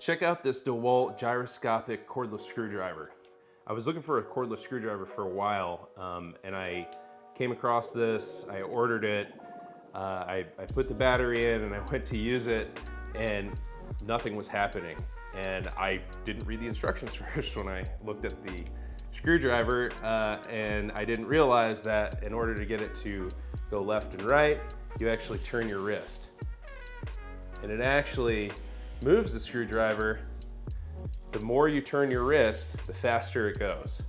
Check out this DeWalt Gyroscopic Cordless Screwdriver. I was looking for a cordless screwdriver for a while, and I came across this, I ordered it, I put the battery in and I went to use it, and nothing was happening. And I didn't read the instructions first when I looked at the screwdriver, and I didn't realize that in order to get it to go left and right, you actually turn your wrist. And it actually moves the screwdriver. The more you turn your wrist, the faster it goes.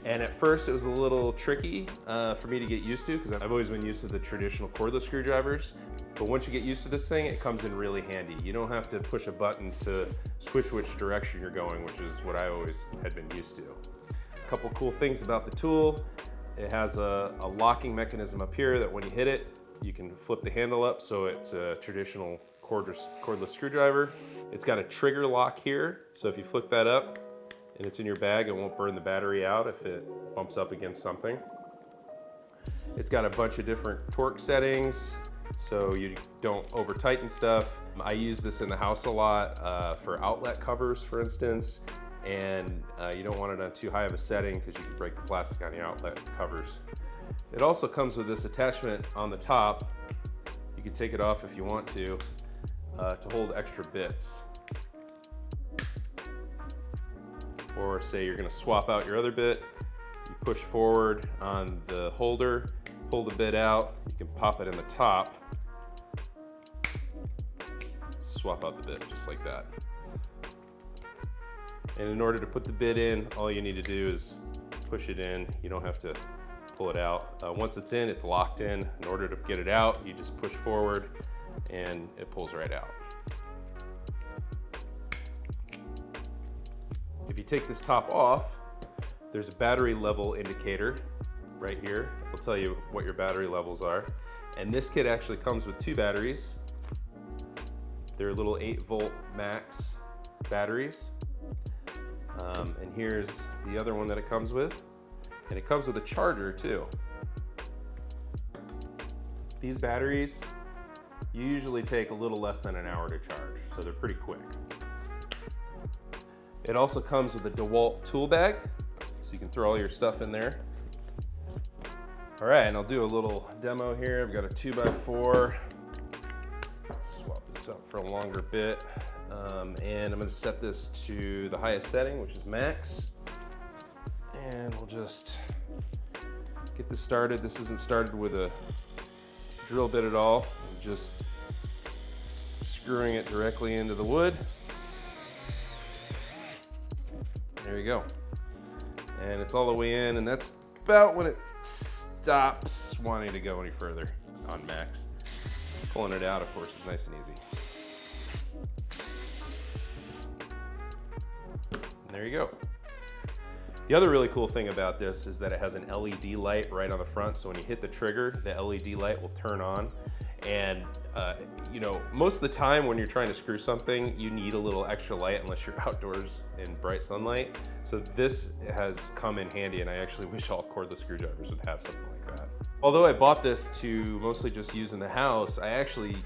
And at first it was a little tricky for me to get used to, because I've always been used to the traditional cordless screwdrivers. But once you get used to this thing, it comes in really handy. You don't have to push a button to switch which direction you're going, which is what I always had been used to. A couple cool things about the tool. It has a locking mechanism up here that when you hit it, you can flip the handle up so it's a traditional cordless screwdriver. It's got a trigger lock here, so if you flip that up and it's in your bag, it won't burn the battery out if it bumps up against something. It's got a bunch of different torque settings, so you don't over tighten stuff. I use this in the house a lot for outlet covers, for instance, and you don't want it on too high of a setting because you can break the plastic on the outlet covers. It also comes with this attachment on the top. You can take it off if you want to hold extra bits. Or say you're gonna swap out your other bit, you push forward on the holder, pull the bit out, you can pop it in the top, swap out the bit just like that. And in order to put the bit in, all you need to do is push it in. You don't have to pull it out. Once it's in, it's locked in. In order to get it out, you just push forward and it pulls right out. If you take this top off, there's a battery level indicator right here. It'll tell you what your battery levels are. And this kit actually comes with 2 batteries. They're little 8-volt MAX batteries. And here's the other one that it comes with. And it comes with a charger too. These batteries usually take a little less than an hour to charge, so they're pretty quick. It also comes with a DeWalt tool bag, so you can throw all your stuff in there. All right, and I'll do a little demo here. I've got a 2x4. Swap this up for a longer bit. And I'm gonna set this to the highest setting, which is max. And we'll just get this started. This isn't started with a drill bit at all. I'm just screwing it directly into the wood. There you go. And it's all the way in, and that's about when it stops wanting to go any further on max. Pulling it out, of course, is nice and easy. And there you go. The other really cool thing about this is that it has an LED light right on the front, so when you hit the trigger, the LED light will turn on. And you know, most of the time when you're trying to screw something, you need a little extra light unless you're outdoors in bright sunlight. So this has come in handy, and I actually wish all cordless screwdrivers would have something like that. Although I bought this to mostly just use in the house, I actually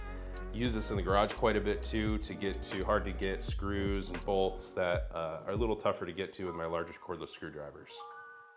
use this in the garage quite a bit too, to get to hard to get screws and bolts that are a little tougher to get to with my larger cordless screwdrivers.